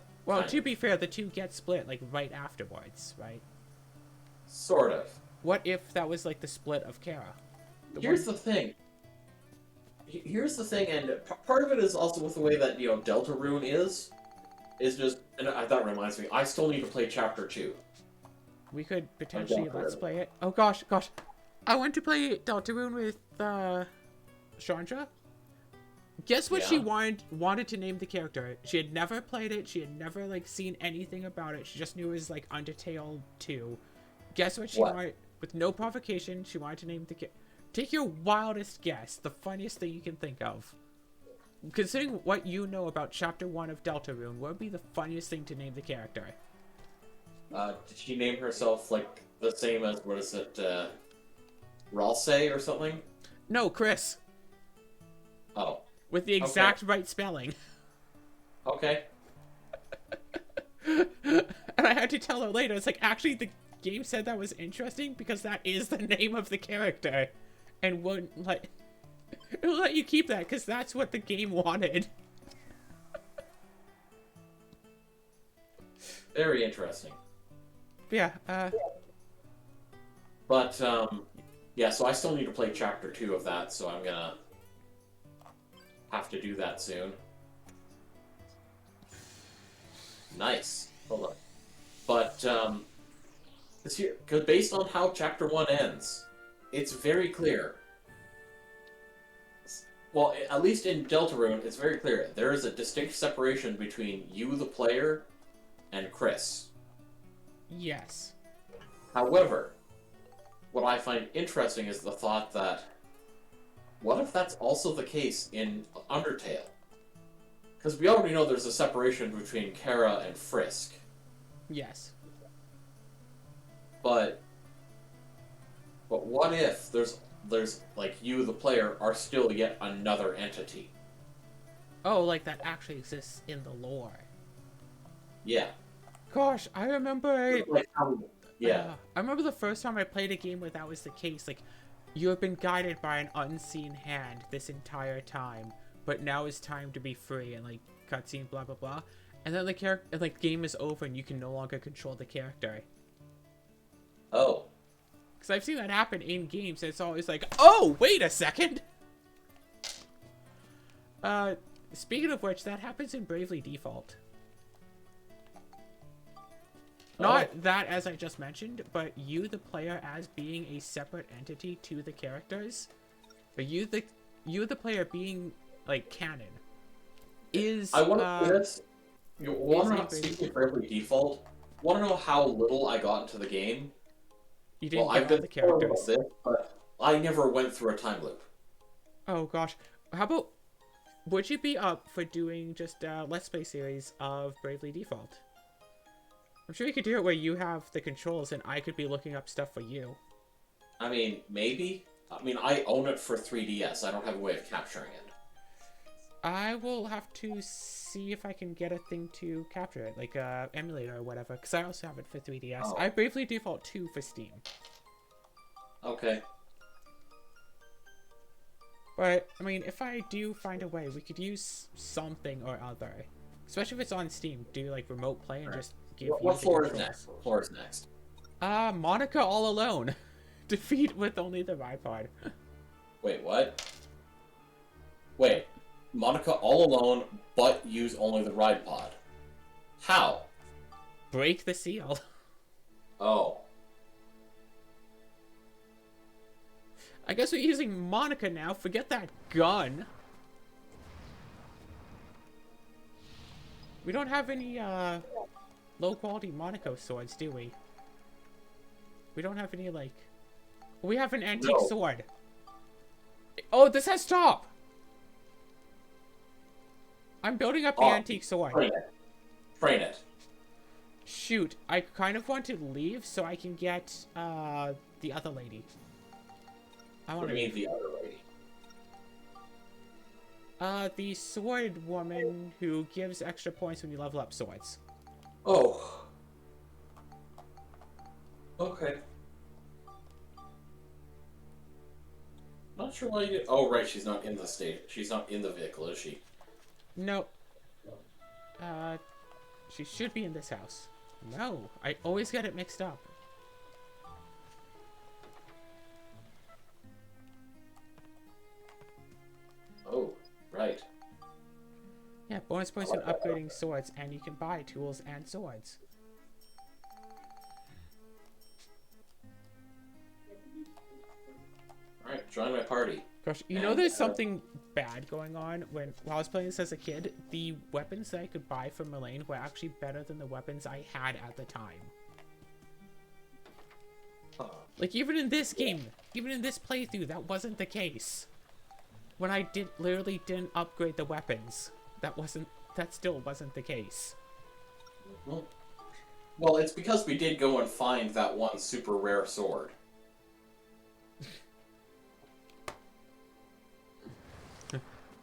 To be fair, the two get split like right afterwards, right? sort of. What if that was like the split of Kara? Here's the thing, and part of it is also with the way that, Deltarune is just, and that reminds me, I still need to play Chapter 2. We could potentially let's play it. Oh gosh. I went to play Deltarune with Chandra. Guess what she wanted to name the character? She had never played it. She had never seen anything about it. She just knew it was Undertale 2. Guess what she wanted? With no provocation, she wanted to name the character. Take your wildest guess. The funniest thing you can think of. Considering what you know about Chapter 1 of Deltarune, what would be the funniest thing to name the character? Did she name herself the same as, what is it, Ralsei or something? No, Chris. Oh. With the exact right spelling. Okay. And I had to tell her later, it's actually the game said that was interesting because that is the name of the character. And wouldn't it'll let you keep that because that's what the game wanted. Very interesting. Yeah, But, yeah, so I still need to play Chapter 2 of that, so I'm gonna have to do that soon. Nice. Hold on. But, because based on how Chapter 1 ends, it's very clear. Well, at least in Deltarune, it's very clear. There is a distinct separation between you, the player, and Chris. yes. However, what I find interesting is the thought that, what if that's also the case in Undertale? Because we already know there's a separation between Kara and Frisk. Yes. But what if there's you, the player, are still yet another entity? Oh, that actually exists in the lore. Yeah. Gosh, I remember Yeah. I remember the first time I played a game where that was the case. You have been guided by an unseen hand this entire time, but now it's time to be free and cutscene, blah blah blah. And then the character, game is over and you can no longer control the character. Oh. Because I've seen that happen in games, and it's always oh, wait a second! Speaking of which, that happens in Bravely Default. Not that, as I just mentioned, but you, the player, as being a separate entity to the characters. But you, the player, being, canon. Is, I want to do this. You want to know, speaking of Bravely Default, want to know how little I got into the game? You didn't get all the characters. This, but I never went through a time loop. Oh, gosh. How about... Would you be up for doing just a Let's Play series of Bravely Default? I'm sure you could do it where you have the controls and I could be looking up stuff for you. I mean, maybe. I mean, I own it for 3DS. I don't have a way of capturing it. I will have to see if I can get a thing to capture it, like a emulator or whatever, because I also have it for 3DS. Oh. I have Bravely Default 2 for Steam. Okay. But, I mean, if I do find a way, we could use something or other. Especially if it's on Steam. Do, remote play and just give What you floor the is controls. next? What floor is next? Monica all alone. Defeat with only the tripod. Wait, what? Wait. Monica all alone, but use only the ride pod. How? Break the seal. Oh. I guess we're using Monica now. Forget that gun. We don't have any, low quality Monaco swords, do we? We don't have any, like... We have an antique No. sword. Oh, this has top! I'm building up the Oh, antique sword. Train it. Train it. Shoot, I kind of want to leave so I can get, the other lady. I What want do you to... mean the other lady? The sword woman who gives extra points when you level up swords. Oh. Okay. Not sure why you did. Oh, right, she's not in the state. She's not in the vehicle, is she? No. She should be in this house. No, I always get it mixed up. Oh, right. Yeah, bonus points when upgrading swords, and you can buy tools and swords. Alright, join my party. Gosh, you know there's something bad going on while I was playing this as a kid. The weapons that I could buy from Elaine were actually better than the weapons I had at the time. Like, even in this game, even in this playthrough, that wasn't the case. When I literally didn't upgrade the weapons, that still wasn't the case. Well, it's because we did go and find that one super rare sword.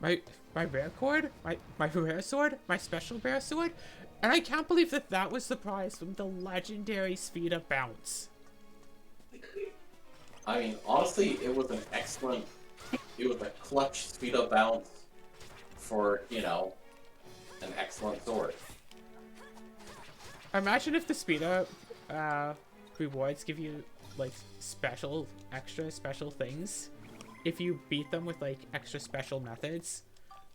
My rare cord? My rare sword? My special rare sword? And I can't believe that was the prize from the legendary speed of bounce. I mean, honestly, it was a clutch speed up bounce for, you know, an excellent sword. Imagine if the speed up rewards give you, like, extra special things. If you beat them with, like, extra special methods.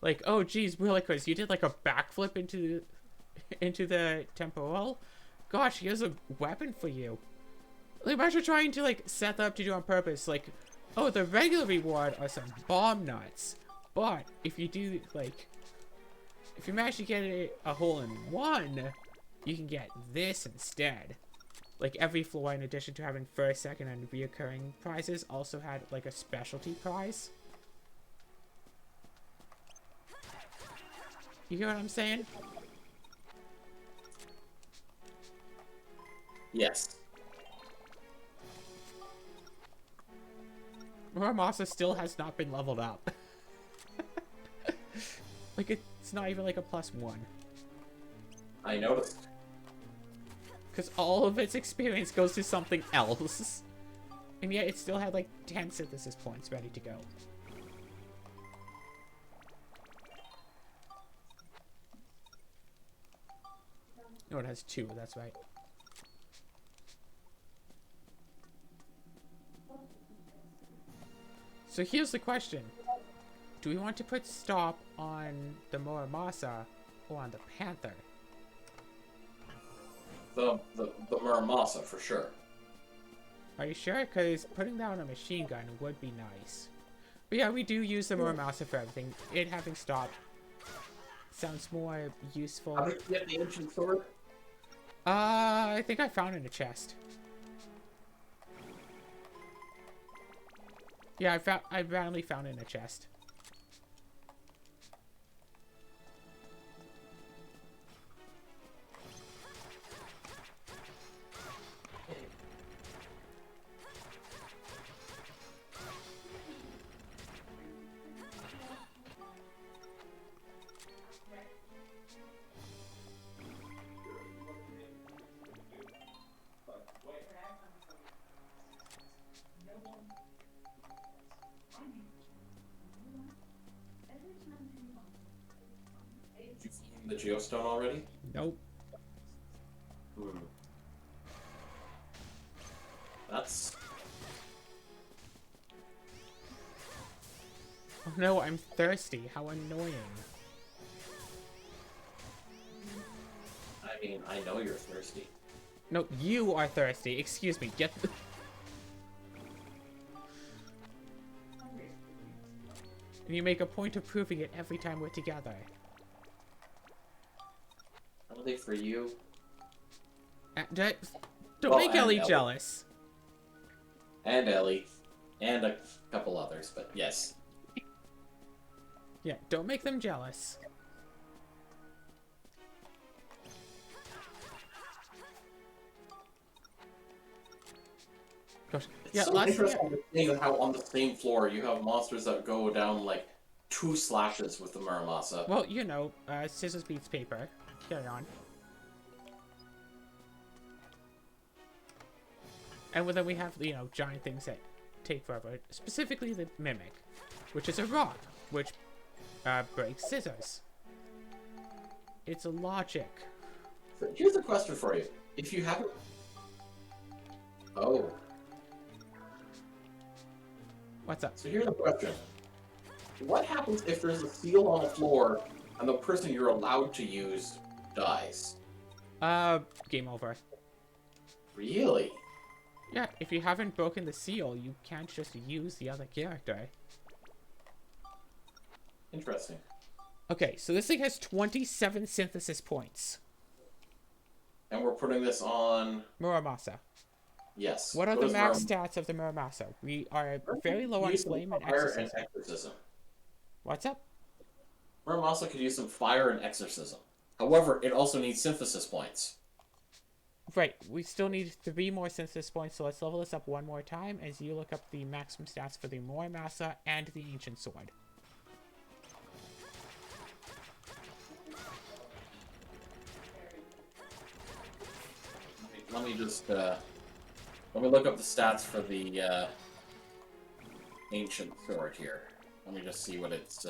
Like, oh geez, really, cause you did, like, a backflip into the temporal? Gosh, here's a weapon for you. Like, imagine trying to, like, set that up to do on purpose. Like, oh, the regular reward are some bomb nuts. But, if you do, like... If you manage to get a hole in one, you can get this instead. Like, every floor, in addition to having first, second, and reoccurring prizes, also had, like, a specialty prize. You hear what I'm saying? Yes. Muramasa still has not been leveled up. Like, it's not even like a +1. I noticed. Because all of its experience goes to something else. And yet it still had like 10 synthesis points ready to go. No, it has 2, that's right. So here's the question. Do we want to put stop on the Muramasa or on the Panther? The Muramasa, for sure. Are you sure? Because putting down a machine gun would be nice. But yeah, we do use the Muramasa for everything. It having stop sounds more useful. How did you get the ancient sword? I think I found it in a chest. Yeah, I randomly found it in a chest. Did you find the geostone already? Nope. That's... Oh no, I'm thirsty. How annoying. I mean, I know you're thirsty. No, you are thirsty. Excuse me. Get the... And you make a point of proving it every time we're together. Only for you. Don't Well, make and Ellie Ellie. jealous. And Ellie. And a couple others, but yes. Yeah, don't make them jealous. Gosh. It's Yeah, so last year. interesting seeing how on the same floor you have monsters that go down like 2 slashes with the Muramasa. Well, you know, scissors beats paper. Carry on. And then we have, you know, giant things that take forever. Specifically the Mimic, which is a rock, which breaks scissors. It's a logic. So here's a question for you. If you haven't... Oh. What's up? So here's a question. What happens if there's a seal on the floor and the person you're allowed to use dies? Game over. Really? Yeah, if you haven't broken the seal, you can't just use the other character. Interesting. Okay, so this thing has 27 synthesis points. And we're putting this on... Muramasa. Yes. What are So the is max stats of the Muramasa? We are very low on use some flame and fire exorcism. and exorcism. What's up? Muramasa could use some fire and exorcism. However, it also needs synthesis points. Right, we still need 3 more synthesis points, so let's level this up one more time as you look up the maximum stats for the Muramasa and the Ancient Sword. Let me just, let me look up the stats for the, Ancient Sword here. Let me just see what it's,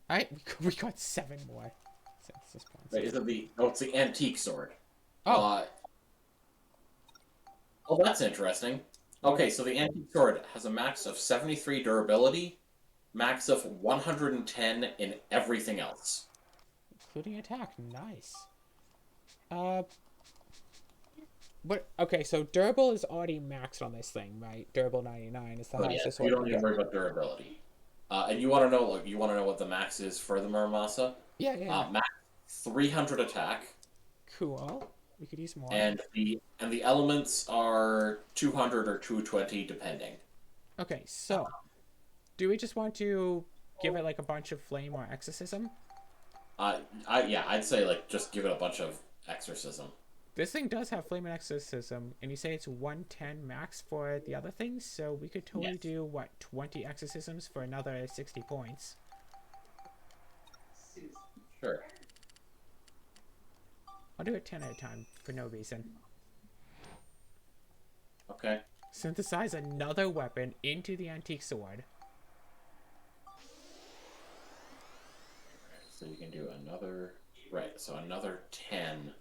Alright, we got 7 more synthesis points. Wait, is it the... Oh, it's the Antique Sword. Oh. Oh, that's interesting. Okay, so the Antique Sword has a max of 73 durability, max of 110 in everything else. Including attack, nice. But, okay, so durable is already maxed on this thing, right? Durable 99 is the Oh, highest yeah, this you one don't can need to go. worry about durability. And you want to know, like, you want to know what the max is for the Muramasa? Yeah, yeah. Max 300 attack, Cool. We could use more. and the elements are 200 or 220 depending. Okay, so do we just want to give it like a bunch of flame or exorcism? Yeah, I'd say like just give it a bunch of exorcism. This thing does have flame and exorcism, and you say it's 110 max for the other things, so we could totally do what, 20 exorcisms for another 60 points. Sure. I'll do it 10 at a time for no reason. Okay. Synthesize another weapon into the antique sword. So you can do another... Right, so another 10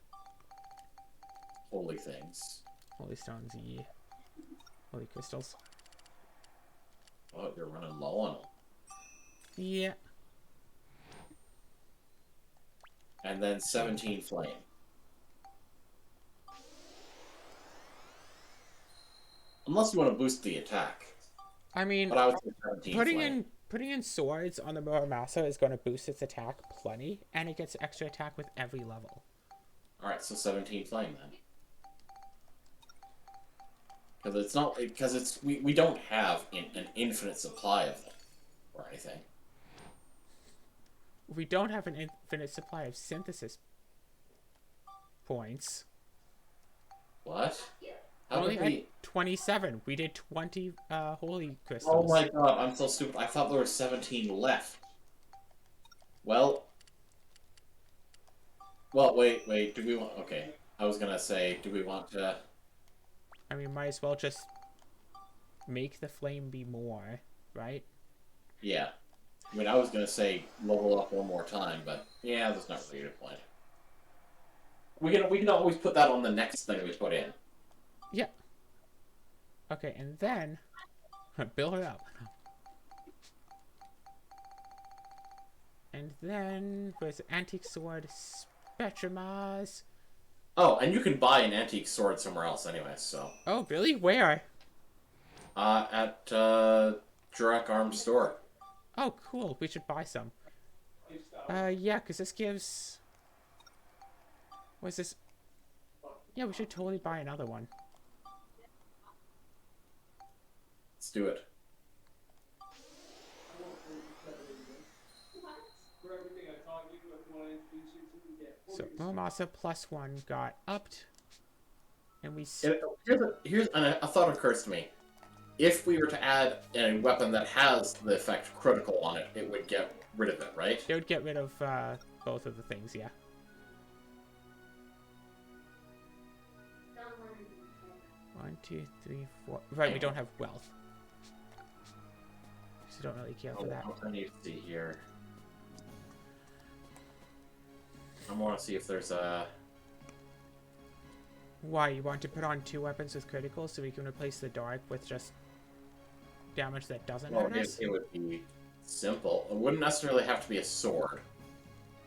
holy things. Holy stones, yeah. Holy crystals. Oh, you're running low on them. Yeah. And then 17 flame. Unless you want to boost the attack. I mean, But I would say 17 flame. putting in swords on the Muramasa is going to boost its attack plenty, and it gets extra attack with every level. Alright, so 17 flame then. Because it's not... Because it's... We don't have an infinite supply of them. Or anything. We don't have an infinite supply of synthesis points. What? We How only did had we... 27. We did 20 holy Oh crystals. my god, I'm so stupid. I thought there were 17 left. Well... Well, wait, do we want... Okay. I was gonna say, do we want to... I mean, might as well just make the flame be more, right? Yeah. I mean, I was gonna say level up one more time, but yeah, that's not really a good point. We can always put that on the next thing we put in. Yeah. Okay, and then build it up. And then where's the antique sword? Spectrumaz. Oh, and you can buy an antique sword somewhere else anyway, so... Oh, really? Where? At, Jurek Arms store. Oh, cool. We should buy some. Yeah, because this gives... What's this? Yeah, we should totally buy another one. Let's do it. So Momasa +1 got upped, and we. Here's a thought occurs to me. If we were to add a weapon that has the effect critical on it, it would get rid of it, right? It would get rid of both of the things, yeah. One, two, three, four. Right, we don't have wealth. So don't really care for that. I need to see here. I want to see if there's a... Why, you want to put on 2 weapons with critical so we can replace the dark with just damage that doesn't hurt us? It would be simple. It wouldn't necessarily have to be a sword.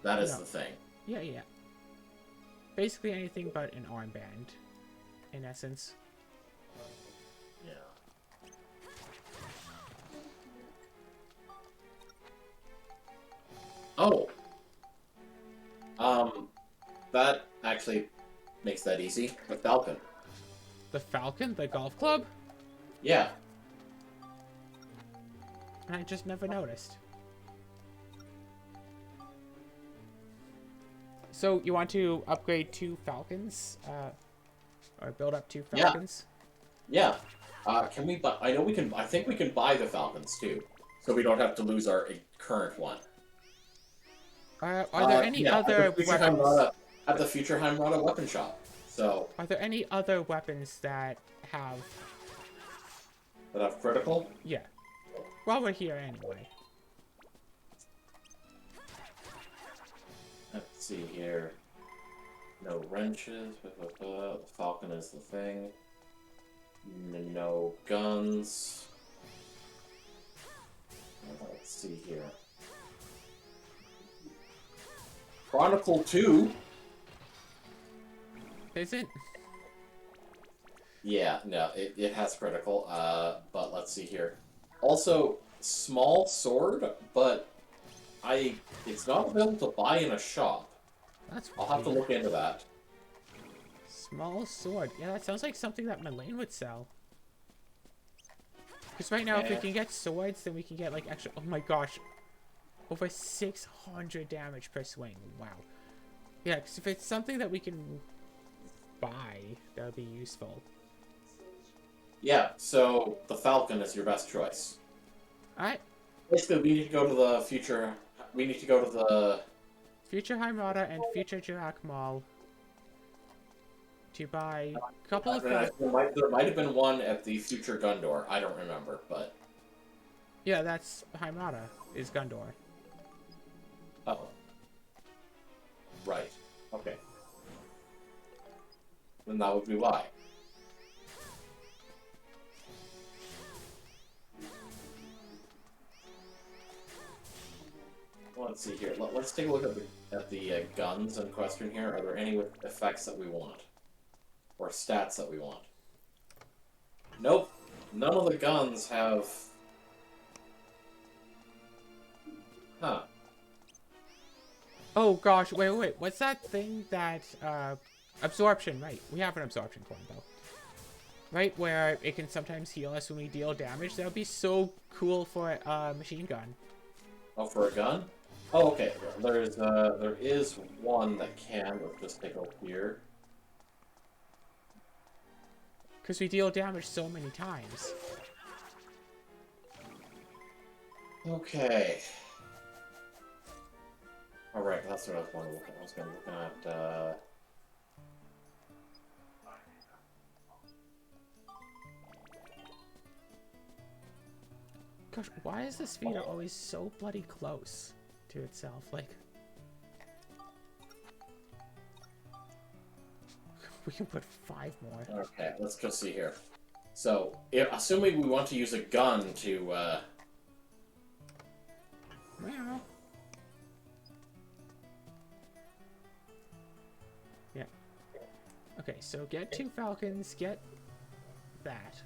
That is the thing. Yeah, yeah. Basically anything but an armband, in essence. Yeah. Oh! That actually makes that easy. The Falcon. The Falcon? The golf club? Yeah. I just never noticed. So, you want to upgrade 2 Falcons? Or build up 2 Falcons? Yeah. Can we buy... I know we can... I think we can buy the Falcons, too. So we don't have to lose our current one. Are there any other weapons? At the Future Heimrata weapon shop. So... Are there any other weapons that have... That have critical? Yeah. While we're here anyway. Let's see here. No wrenches. The Falcon is the thing. No guns. Let's see here. Chronicle 2. Is it? Yeah, no, it has critical. But let's see here. Also, small sword, but it's not available to buy in a shop. That's I'll have to look into that. Small sword. Yeah, that sounds like something that Malane would sell. Because right now, if we can get swords, then we can get, like, extra... Oh my gosh. Over 600 damage per swing. Wow. Yeah, because if it's something that we can buy, that would be useful. Yeah, so the Falcon is your best choice. Alright. Basically, we need to go to the future... We need to go to the... Future Heimrata and Future Jirak Mall to buy a couple of... there might have been one at the Future Gundor. I don't remember, but... Yeah, that's Heimrata, is Gundor. Oh. Right. Okay. Then that would be why. Let's see here. Let's take a look at the guns in question here. Are there any effects that we want? Or stats that we want? Nope. None of the guns have... Huh. Oh gosh, wait. What's that thing that, absorption, right. We have an absorption coin, though. Right, where it can sometimes heal us when we deal damage. That would be so cool for a machine gun. Oh, for a gun? Oh, okay. There is one that can. Let's just take a look here. Because we deal damage so many times. Okay. Alright, that's what I was going to look at. I was going to look at, Gosh, why is this feeder always so bloody close to itself? Like, we can put 5 more. Okay, let's just see here. So, assuming we want to use a gun to, Meow. Yeah. Okay, so get 2 falcons, get that.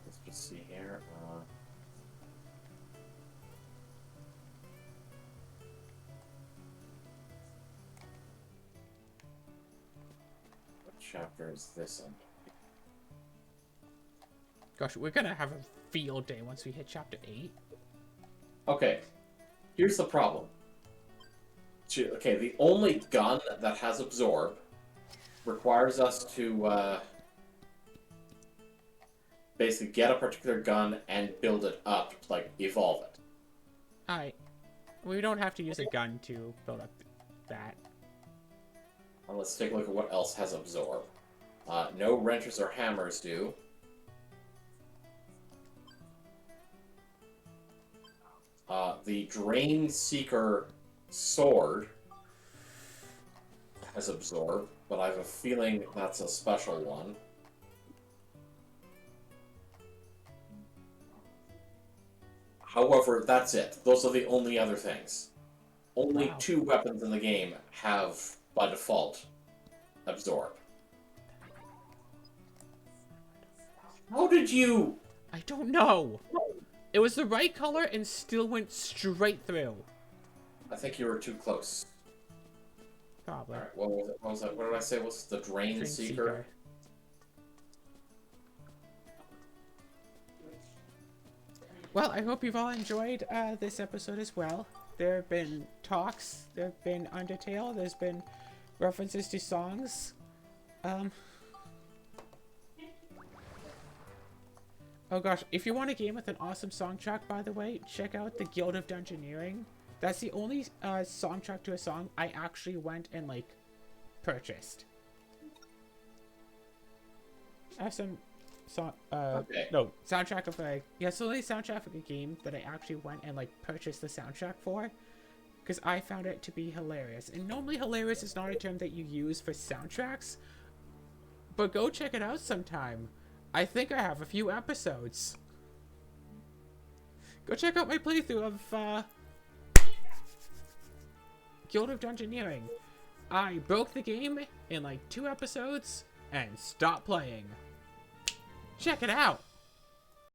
let's just see here. chapter is this one? Gosh, we're gonna have a field day once we hit chapter 8. Okay, here's the problem. Okay, the only gun that has absorb requires us to basically get a particular gun and build it up, like evolve it. Alright. We don't have to use a gun to build up that. Well, let's take a look at what else has absorb. No wrenches or hammers do. The Drain Seeker sword has absorb, but I have a feeling that's a special one. However, that's it. Those are the only other things. Only Wow. 2 weapons in the game have, by default, absorb. How did you... I don't know. It was the right color and still went straight through. I think you were too close. Probably. Alright, what was that? What did I say was the Drain Drain Seeker? Well, I hope you've all enjoyed this episode as well. There have been talks, there have been Undertale, there's been references to songs. Oh gosh, if you want a game with an awesome song track, by the way, check out the Guild of Dungeoneering. That's the only song track to a song I actually went and, like, purchased. I have some song, Okay. no, soundtrack of a, yeah, it's the only soundtrack of a game that I actually went and, like, purchased the soundtrack for. Because I found it to be hilarious. And normally hilarious is not a term that you use for soundtracks. But go check it out sometime. I think I have a few episodes. Go check out my playthrough of Guild of Dungeoneering. I broke the game in like 2 episodes and stopped playing. Check it out.